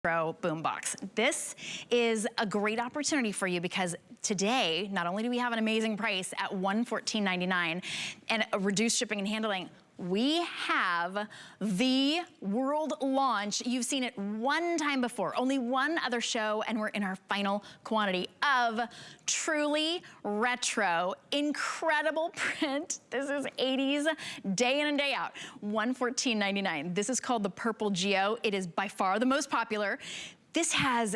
Boombox. This is a great opportunity for you because today, not only do we have an amazing price at $114.99 and a reduced shipping and handling, we have the world launch. You've seen it one time before, only one other show, and we're in our final quantity of truly retro, incredible print. This is 80s, day in and day out, $114.99. This is called the Purple Geo. It is by far the most popular. This has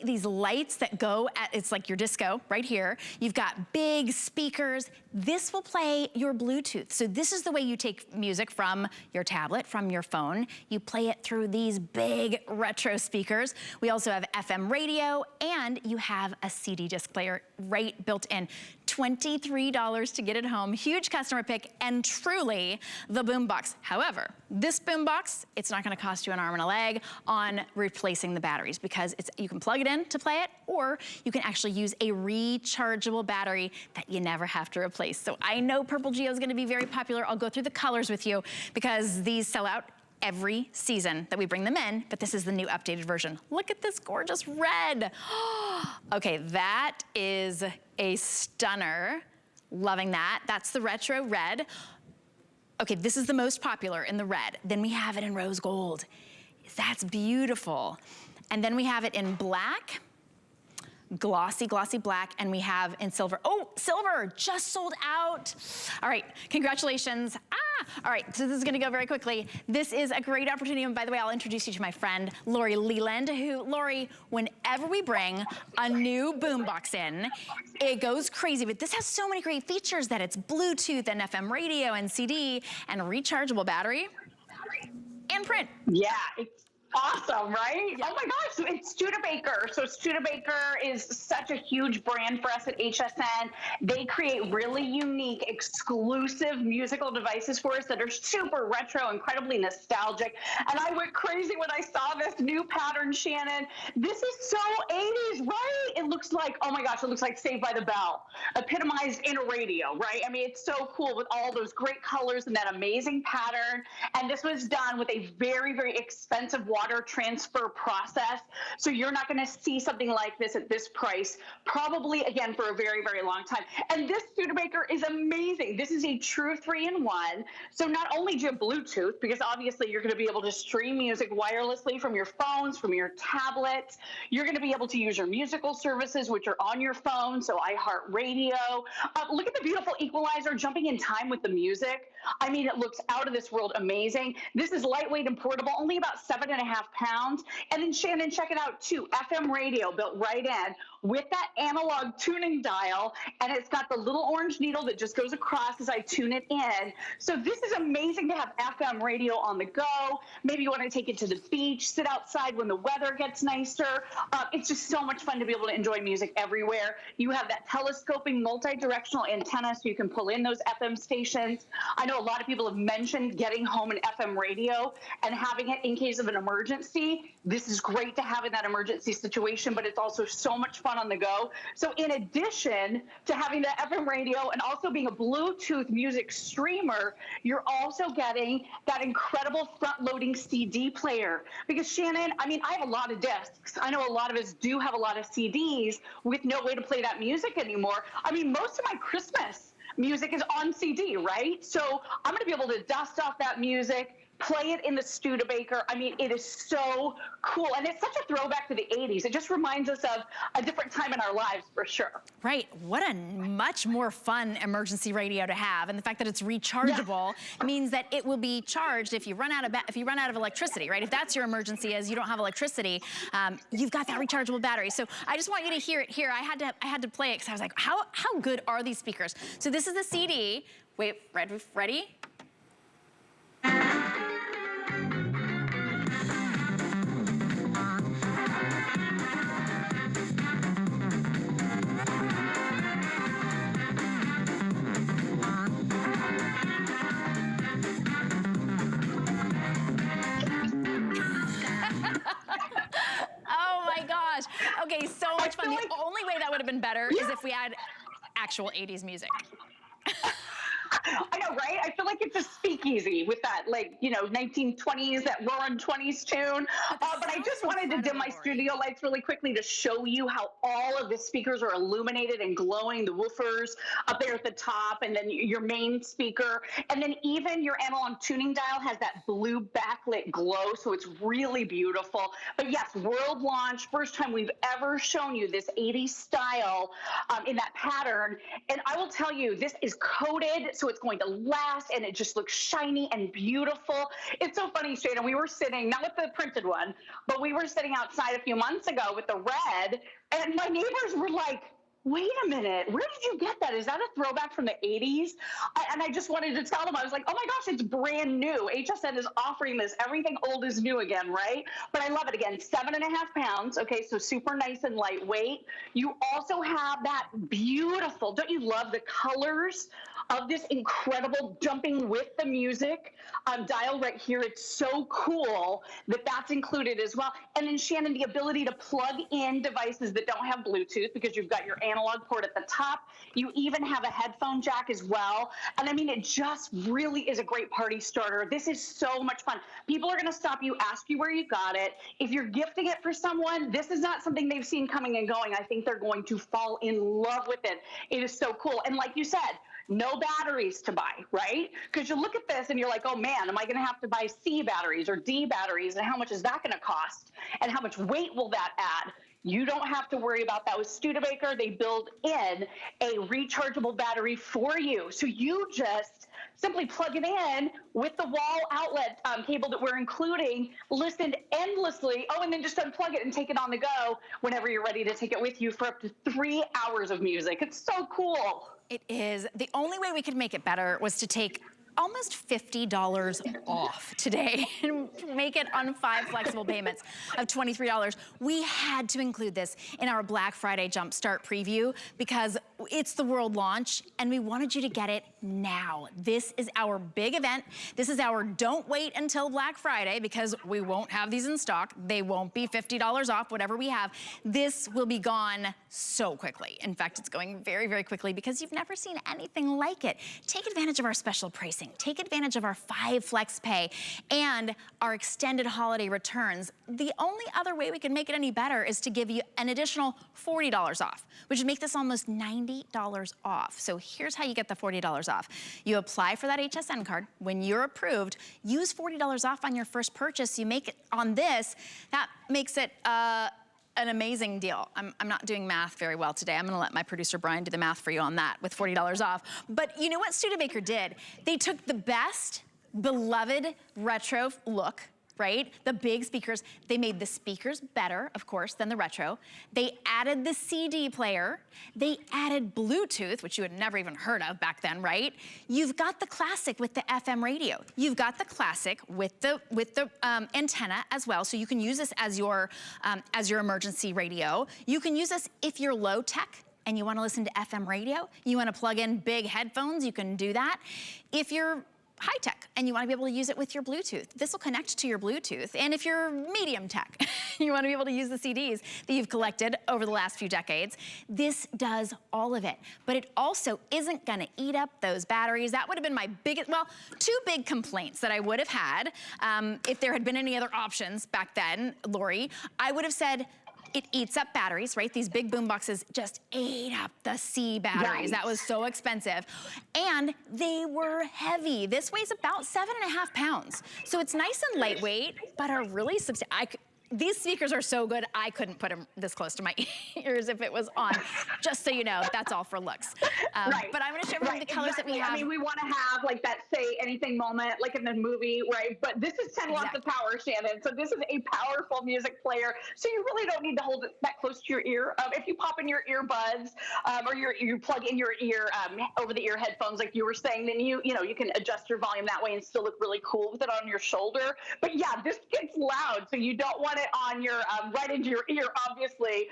these lights that go at, it's like your disco right here. You've got big speakers. This will play your Bluetooth. So this is the way you take music from your tablet, from your phone. You play it through these big retro speakers. We also have FM radio, and you have a CD disc player right built in. $23 to get it home. Huge customer pick, and truly the Boombox. However, this Boombox, it's not gonna cost you an arm and a leg on replacing the batteries, because you can plug it in to play it, or you can actually use a rechargeable battery that you never have to replace. So I know Purple Geo is gonna be very popular. I'll go through the colors with you because these sell out every season that we bring them in, but this is the new updated version. Look at this gorgeous red. Okay, that is a stunner. Loving that. That's the retro red. Okay, this is the most popular in the red. Then we have it in rose gold. That's beautiful. And then we have it in black, glossy, glossy black, and we have in silver. Oh, silver, just sold out. All right, congratulations. All right, so this is gonna go very quickly. This is a great opportunity, and by the way, I'll introduce you to my friend, Lori Leland, who, Lori, whenever we bring a new Boombox in, it goes crazy, but this has so many great features that it's Bluetooth and FM radio and CD and a rechargeable battery and print. Yeah, it's awesome, right? Yeah. Oh my gosh, so it's Studebaker. So Studebaker is such a huge brand for us at HSN. They create really unique, exclusive musical devices for us that are super retro, incredibly nostalgic. And I went crazy when I saw this new pattern, Shannon. This is so 80s, right? It looks like, oh my gosh, it looks like Saved by the Bell, epitomized in a radio, right? I mean, it's so cool with all those great colors and that amazing pattern. And this was done with a very, very expensive water transfer process. So you're not going to see something like this at this price, probably again for a very, very long time. And this Studebaker is amazing. This is a true 3-in-1. So not only do you have Bluetooth, because obviously you're going to be able to stream music wirelessly from your phones, from your tablets. You're going to be able to use your musical services, which are on your phone. So iHeartRadio. Look at the beautiful equalizer jumping in time with the music. I mean, it looks out of this world amazing. This is lightweight and portable, only about 7.5 pounds. And then Shannon, check it out too. FM radio built right in with that analog tuning dial. And it's got the little orange needle that just goes across as I tune it in. So this is amazing to have FM radio on the go. Maybe you want to take it to the beach, sit outside when the weather gets nicer. It's just so much fun to be able to enjoy music everywhere. You have that telescoping multi-directional antenna so you can pull in those FM stations. I know a lot of people have mentioned getting home an FM radio and having it in case of an emergency. This is great to have in that emergency situation, but it's also so much fun on the go. So in addition to having the FM radio and also being a Bluetooth music streamer, you're also getting that incredible front-loading CD player. Because Shannon, I mean, I have a lot of discs. I know a lot of us do have a lot of CDs with no way to play that music anymore. I mean, most of my Christmas music is on CD, right? So I'm going to be able to dust off that music, play it in the Studebaker. I mean, it is so cool. And it's such a throwback to the 80s. It just reminds us of a different time in our lives, for sure. Right. What a much more fun emergency radio to have. And the fact that it's rechargeable means that it will be charged if you run out of electricity, right? If that's your emergency, as you don't have electricity, you've got that rechargeable battery. So I just want you to hear it here. I had to play it because I was like, how good are these speakers? So this is the CD. Wait, ready? Oh my gosh. Okay, so much fun. The only way that would have been better is if we had actual 80s music. I know, right? I feel like it's a speakeasy with that, like, 1920s, that roaring 20s tune. But I just wanted to dim my studio lights really quickly to show you how all of the speakers are illuminated and glowing. The woofers up there at the top, and then your main speaker, and then even your analog tuning dial has that blue backlit glow, so it's really beautiful. But yes, world launch, first time we've ever shown you this 80s style in that pattern. And I will tell you, this is coated, so it's going to last, and it just looks shiny and beautiful. It's so funny, Shana, we were sitting, not with the printed one, but we were sitting outside a few months ago with the red, and my neighbors were like, wait a minute, where did you get that? Is that a throwback from the 80s? And I just wanted to tell them, I was like, oh my gosh, it's brand new. HSN is offering this. Everything old is new again, right? But I love it. Again, 7.5 pounds. Okay, so super nice and lightweight. You also have that beautiful, don't you love the colors of this incredible jumping with the music dial right here? It's so cool that that's included as well. And then Shannon, the ability to plug in devices that don't have Bluetooth, because you've got your analog port at the top. You even have a headphone jack as well. And I mean, it just really is a great party starter. This is so much fun. People are going to stop you, ask you where you got it. If you're gifting it for someone, this is not something they've seen coming and going. I think they're going to fall in love with it. It is so cool. And like you said, no batteries to buy, right? Because you look at this and you're like, oh man, am I going to have to buy C batteries or D batteries? And how much is that going to cost? And how much weight will that add? You don't have to worry about that with Studebaker. They build in a rechargeable battery for you. So you just simply plug it in with the wall outlet cable that we're including, listen endlessly. Oh, and then just unplug it and take it on the go whenever you're ready to take it with you for up to 3 hours of music. It's so cool. It is. The only way we could make it better was to take almost $50 off today and make it on 5 flexible payments of $23. We had to include this in our Black Friday Jumpstart preview because it's the world launch and we wanted you to get it now. This is our big event. This is our don't wait until Black Friday because we won't have these in stock. They won't be $50 off, whatever we have. This will be gone so quickly. In fact, it's going very, very quickly because you've never seen anything like it. Take advantage of our special pricing. Take advantage of our 5 flex pay and our extended holiday returns. The only other way we can make it any better is to give you an additional $40 off, which would make this almost $90 off. So here's how you get the $40 off. You apply for that HSN card. When you're approved, use $40 off on your first purchase. You make it on this. That makes it an amazing deal. I'm not doing math very well today. I'm gonna let my producer Brian do the math for you on that with $40 off. But you know what Studebaker did? They took the best beloved retro look, right? The big speakers. They made the speakers better, of course, than the retro. They added the CD player. They added Bluetooth, which you had never even heard of back then, right? You've got the classic with the FM radio. You've got the classic with the antenna as well, so you can use this as your emergency radio. You can use this if you're low tech and you want to listen to FM radio. You want to plug in big headphones. You can do that. If you're high tech and you want to be able to use it with your Bluetooth, this will connect to your Bluetooth. And if you're medium tech, you want to be able to use the CDs that you've collected over the last few decades, this does all of it. But it also isn't going to eat up those batteries. That would have been my biggest, well, 2 big complaints that I would have had if there had been any other options back then, Lori. I would have said, it eats up batteries, right? These big boom boxes just ate up the C batteries. Right. That was so expensive. And they were heavy. This weighs about 7.5 pounds. So it's nice and lightweight, but are really substantial. These speakers are so good, I couldn't put them this close to my ears if it was on. Just so you know, that's all for looks. Right. But I'm gonna show everyone the colors that we have. I mean, we want to have like that say anything moment, like in the movie, right? But this is 10 watts of power, Shannon. So this is a powerful music player. So you really don't need to hold it that close to your ear. If you pop in your earbuds or you plug in your ear over-the-ear headphones, like you were saying, then you can adjust your volume that way and still look really cool with it on your shoulder. But yeah, this gets loud, so you don't want it on your right into your ear, obviously.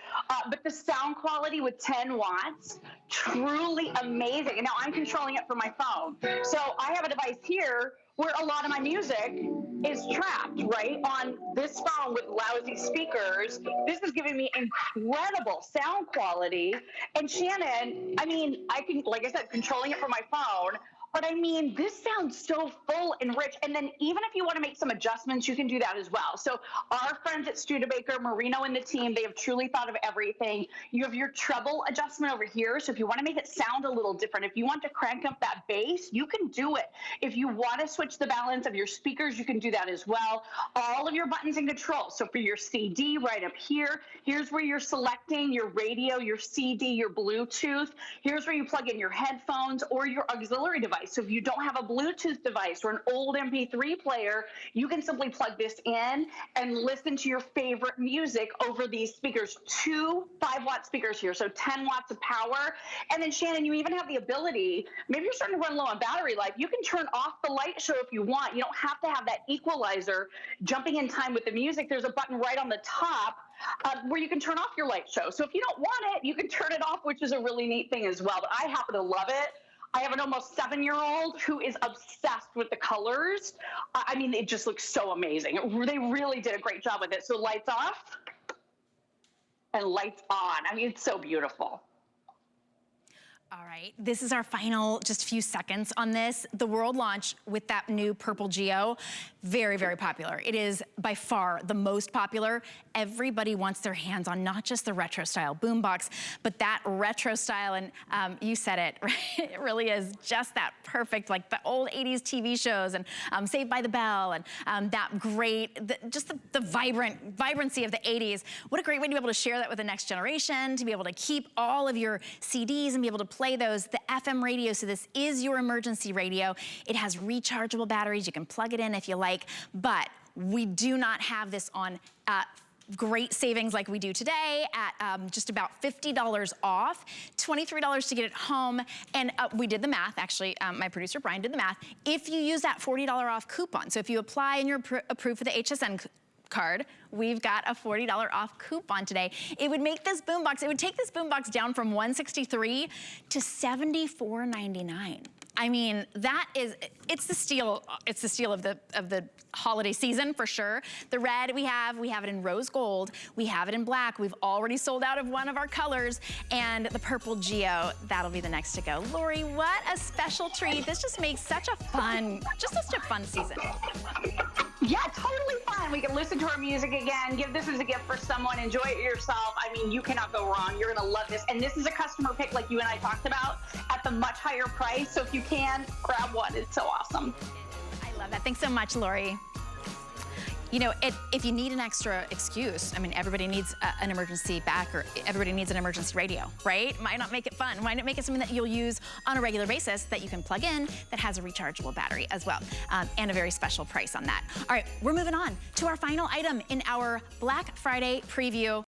But the sound quality with 10 watts, truly amazing. And now I'm controlling it from my phone. So I have a device here where a lot of my music is trapped, right, on this phone with lousy speakers. This is giving me incredible sound quality. And Shannon, I mean, I can, like I said, controlling it from my phone, But I mean, this sounds so full and rich. And then even if you want to make some adjustments, you can do that as well. So our friends at Studebaker, Marino and the team, they have truly thought of everything. You have your treble adjustment over here. So if you want to make it sound a little different, if you want to crank up that bass, you can do it. If you want to switch the balance of your speakers, you can do that as well. All of your buttons and controls. So for your CD right up here, here's where you're selecting your radio, your CD, your Bluetooth. Here's where you plug in your headphones or your auxiliary device. So if you don't have a Bluetooth device or an old MP3 player, you can simply plug this in and listen to your favorite music over these speakers. 2 5-watt speakers here, so 10 watts of power. And then Shannon, you even have the ability, maybe you're starting to run low on battery life, you can turn off the light show if you want. You don't have to have that equalizer jumping in time with the music. There's a button right on the top where you can turn off your light show. So if you don't want it, you can turn it off, which is a really neat thing as well. But I happen to love it. I have an almost 7-year-old who is obsessed with the colors. I mean, it just looks so amazing. They really did a great job with it. So lights off and lights on. I mean, it's so beautiful. All right, this is our final just few seconds on this. The world launch with that new purple Geo, very, very popular. It is by far the most popular. Everybody wants their hands on not just the retro style boombox, but that retro style, and you said it, right? It really is just that perfect, like the old 80s TV shows and Saved by the Bell and that great, just the vibrancy of the 80s. What a great way to be able to share that with the next generation, to be able to keep all of your CDs and be able to play those, the FM radio, so this is your emergency radio. It has rechargeable batteries, you can plug it in if you like, but we do not have this on great savings like we do today at just about $50 off, $23 to get it home. And we did the math, actually, my producer Brian did the math. If you use that $40 off coupon, so if you apply and you're approved for the HSN card, we've got a $40 off coupon today. It would make this boombox, it would take this boombox down from $163 to $74.99. I mean, that is, it's the steal of the holiday season for sure. The red we have it in rose gold, we have it in black, we've already sold out of one of our colors, and the purple Geo, that'll be the next to go. Lori, what a special treat. This just makes such a fun season. Yeah, totally fun. We can listen to our music again, give this as a gift for someone, enjoy it yourself. I mean, you cannot go wrong. You're gonna love this. And this is a customer pick like you and I talked about at the much higher price. So if you can, grab one. It's so awesome. I love that. Thanks so much, Lori. You know, if you need an extra excuse, I mean, everybody needs an emergency back, or everybody needs an emergency radio, right? Why not make it fun? Why not make it something that you'll use on a regular basis that you can plug in that has a rechargeable battery as well, and a very special price on that. All right, we're moving on to our final item in our Black Friday preview.